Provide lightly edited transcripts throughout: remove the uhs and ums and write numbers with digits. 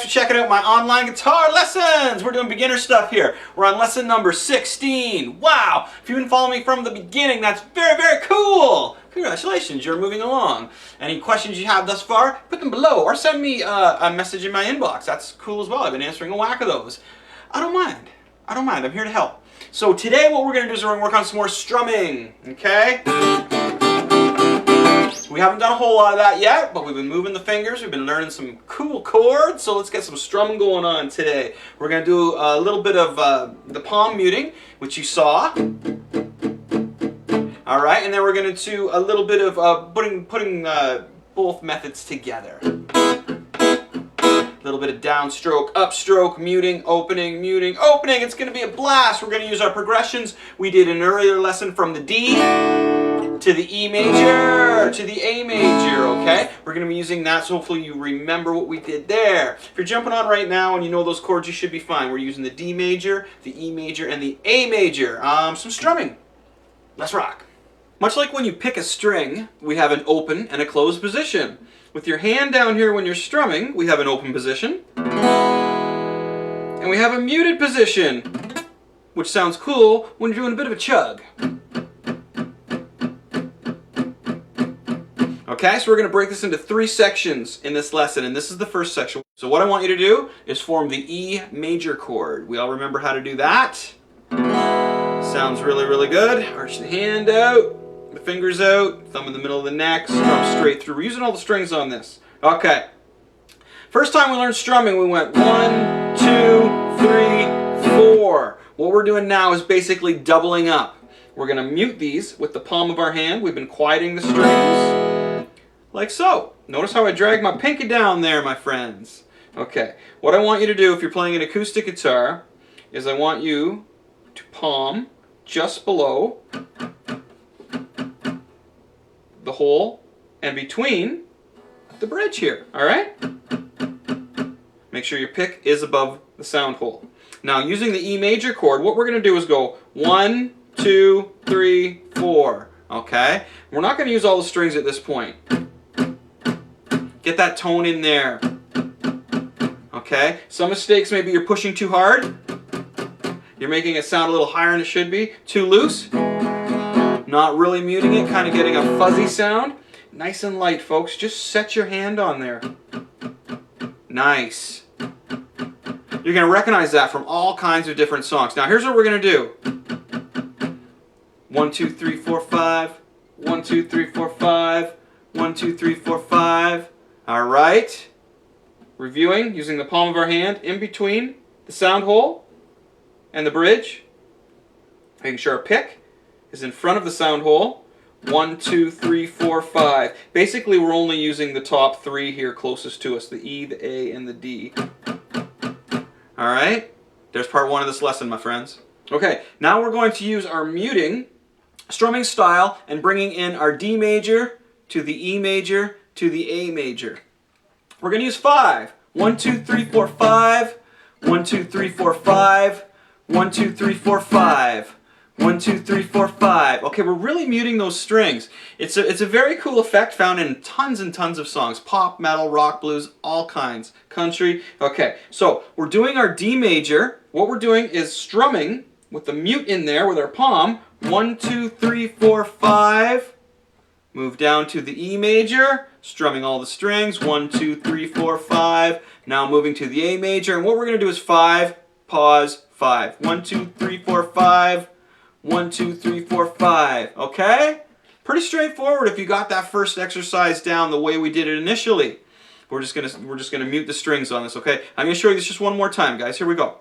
for checking out my online guitar lessons. We're doing beginner stuff here. We're on lesson number 16. Wow! If you've been following me from the beginning, that's very, very cool. Congratulations, you're moving along. Any questions you have thus far, put them below or send me a message in my inbox. That's cool as well. I've been answering a whack of those. I don't mind. I don't mind. I'm here to help. So today what we're going to do is we're going to work on some more strumming. Okay? We haven't done a whole lot of that yet, but we've been moving the fingers. We've been learning some cool chords. So let's get some strumming going on today. We're going to do a little bit of the palm muting, which you saw. All right, and then we're going to do a little bit of putting both methods together. A little bit of downstroke, upstroke, muting, opening, muting, opening. It's going to be a blast. We're going to use our progressions. We did an earlier lesson from the D to the E major to the A major, okay? We're going to be using that, so hopefully you remember what we did there. If you're jumping on right now and you know those chords, you should be fine. We're using the D major, the E major, and the A major. Some strumming. Let's rock. Much like when you pick a string, we have an open and a closed position. With your hand down here when you're strumming, we have an open position. And we have a muted position, which sounds cool when you're doing a bit of a chug. Okay, so we're going to break this into 3 sections in this lesson, and this is the first section. So what I want you to do is form the E major chord. We all remember how to do that? Sounds really, really good. Arch the hand out. The fingers out, thumb in the middle of the neck, strum straight through. We're using all the strings on this. Okay. First time we learned strumming, we went 1, 2, 3, 4. What we're doing now is basically doubling up. We're going to mute these with the palm of our hand. We've been quieting the strings like so. Notice how I drag my pinky down there, my friends. Okay. What I want you to do if you're playing an acoustic guitar is I want you to palm just below the hole and between the bridge here, all right? Make sure your pick is above the sound hole. Now, using the E major chord, what we're going to do is go 1, 2, 3, 4, okay? We're not going to use all the strings at this point. Get that tone in there, okay? Some mistakes, maybe you're pushing too hard. You're making it sound a little higher than it should be. Too loose. Not really muting it, kind of getting a fuzzy sound. Nice and light, folks. Just set your hand on there. Nice. You're going to recognize that from all kinds of different songs. Now, here's what we're going to do. 1, 2, 3, 4, 5. 1, 2, 3, 4, 5. 1, 2, 3, 4, 5. All right. Reviewing, using the palm of our hand in between the sound hole and the bridge. Making sure our pick is in front of the sound hole. 1, 2, 3, 4, 5. Basically, we're only using the top 3 here closest to us, the E, the A, and the D. All right, there's part 1 of this lesson, my friends. Okay, now we're going to use our muting strumming style and bringing in our D major to the E major to the A major. We're going to use 5. 1, 2, 3, 4, 5. 1, 2, 3, 4, 5. 1, 2, 3, 4, 5. 1, 2, 3, 4, 5. Okay, we're really muting those strings. It's a very cool effect found in tons and tons of songs. Pop, metal, rock, blues, all kinds. Country. Okay, so we're doing our D major. What we're doing is strumming with the mute in there with our palm. 1, 2, 3, 4, 5. Move down to the E major. Strumming all the strings. 1, 2, 3, 4, 5. Now moving to the A major. And what we're going to do is 5, pause, 5. 1, 2, 3, 4, 5. 1, 2, 3, 4, 5. Okay? Pretty straightforward if you got that first exercise down the way we did it initially. We're just gonna mute the strings on this, okay? I'm gonna show you this just one more time, guys. Here we go.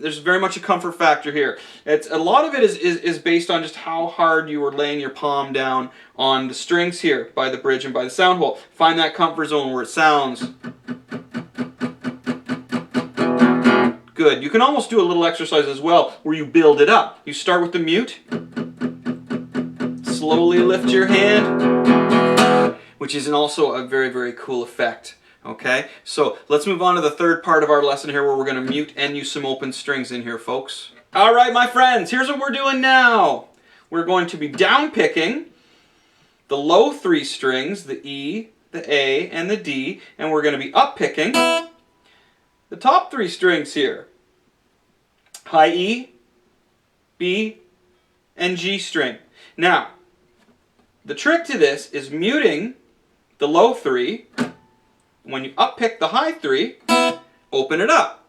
There's very much a comfort factor here. A lot of it is based on just how hard you are laying your palm down on the strings here by the bridge and by the sound hole. Find that comfort zone where it sounds good. You can almost do a little exercise as well where you build it up. You start with the mute. Slowly lift your hand, which is also a very, very cool effect. Okay, so let's move on to the third part of our lesson here where we're going to mute and use some open strings in here, folks. All right, my friends, here's what we're doing now. we're going to be down picking the low 3 strings, the E, the A, and the D, and we're going to be up picking the top 3 strings here. High E, B, and G string. Now, the trick to this is muting the low 3. When you up pick the high 3, open it up.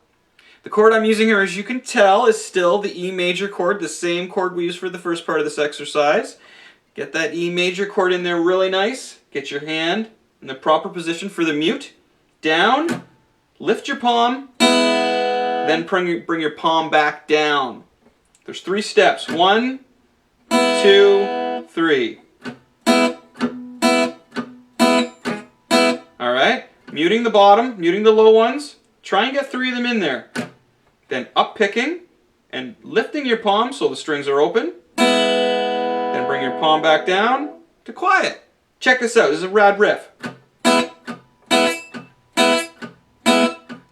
The chord I'm using here, as you can tell, is still the E major chord, the same chord we used for the first part of this exercise. Get that E major chord in there really nice. Get your hand in the proper position for the mute. Down, lift your palm, then bring your palm back down. There's 3 steps. 1, 2, 3. Alright, muting the bottom, muting the low ones. Try and get 3 of them in there. Then up picking and lifting your palm so the strings are open. Then bring your palm back down to quiet. Check this out, this is a rad riff.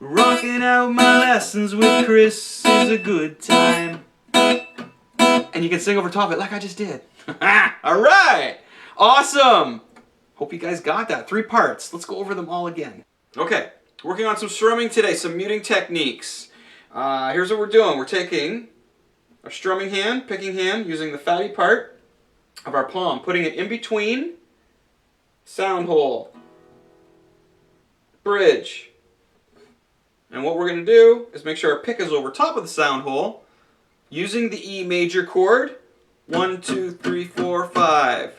Rocking out my lessons with Chris is a good time. And you can sing over top of it like I just did. Alright! Awesome! Hope you guys got that. 3 parts. Let's go over them all again. Okay, working on some strumming today, some muting techniques. Here's what we're doing. We're taking our strumming hand, picking hand, using the fatty part of our palm, putting it in between sound hole, bridge. And what we're going to do is make sure our pick is over top of the sound hole, using the E major chord. 1, 2, 3, 4, 5.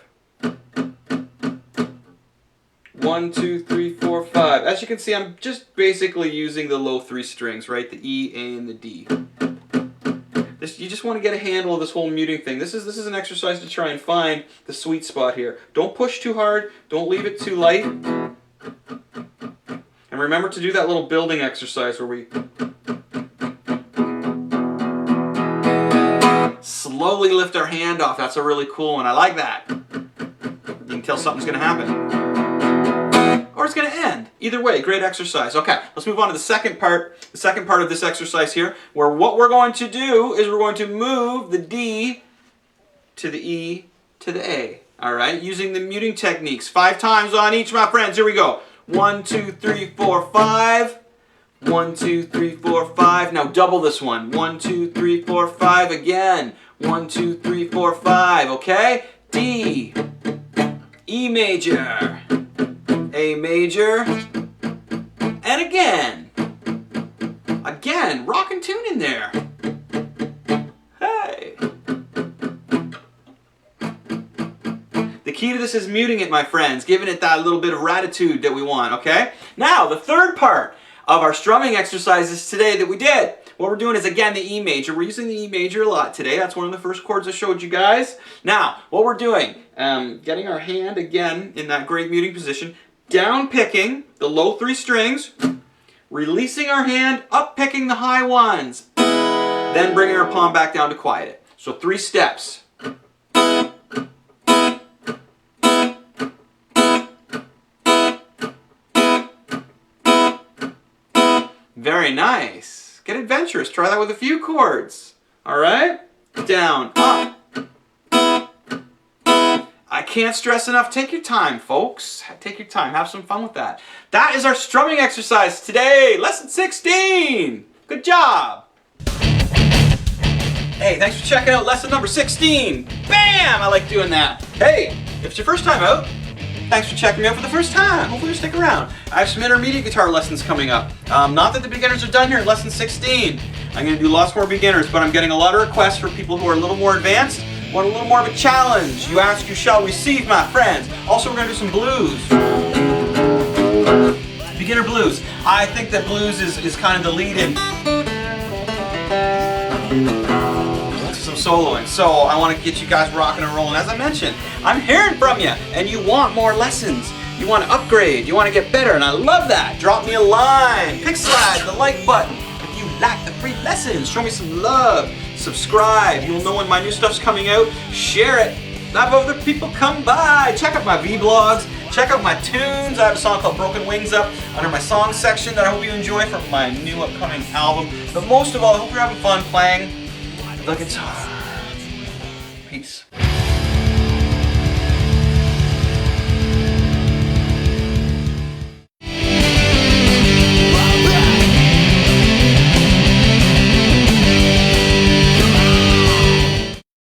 1, 2, 3, 4, 5. As you can see, I'm just basically using the low 3 strings, right? The E, A, and the D. You just want to get a handle of this whole muting thing. This is an exercise to try and find the sweet spot here. Don't push too hard. Don't leave it too light. And remember to do that little building exercise where we slowly lift our hand off. That's a really cool one. I like that. You can tell something's going to happen. Or it's going to end. Either way, great exercise. Okay, let's move on to the second part of this exercise here, where what we're going to do is we're going to move the D to the E to the A. All right, using the muting techniques. 5 times on each, my friends. Here we go. 1, 2, 3, 4, 5. 1, 2, 3, 4, 5. Now double this one. 1, 2, 3, 4, 5 again. 1, 2, 3, 4, 5. Okay? D, E major, A major, and again. Again, rock and tune in there. Hey. The key to this is muting it, my friends, giving it that little bit of ratitude that we want, okay? Now, the third part of our strumming exercises today that we did. What we're doing is, again, the E major. We're using the E major a lot today. That's one of the first chords I showed you guys. Now, what we're doing, getting our hand, again, in that great muting position, down picking the low 3 strings, releasing our hand, up picking the high ones, then bringing our palm back down to quiet it. So 3 steps. Very nice. Get adventurous. Try that with a few chords. All right? Down, up. I can't stress enough. Take your time, folks. Take your time. Have some fun with that. That is our strumming exercise today. Lesson 16. Good job. Hey, thanks for checking out lesson number 16. Bam! I like doing that. Hey, if it's your first time out, thanks for checking me out for the first time. Hopefully you'll stick around. I have some intermediate guitar lessons coming up. Not that the beginners are done here in lesson 16. I'm going to do lots more beginners, but I'm getting a lot of requests for people who are a little more advanced, want a little more of a challenge. You ask, you shall receive, my friends. Also, we're going to do some blues. Beginner blues. I think that blues is kind of the lead in some soloing. So I want to get you guys rocking and rolling. As I mentioned, I'm hearing from you, and you want more lessons. You want to upgrade. You want to get better, and I love that. Drop me a line. Pick slide, the like button. If you like the free lessons, show me some love. Subscribe. You'll know when my new stuff's coming out. Share it. Have other people come by. Check out my vlogs. Check out my tunes. I have a song called Broken Wings up under my song section that I hope you enjoy from my new upcoming album. But most of all, I hope you're having fun playing the guitar.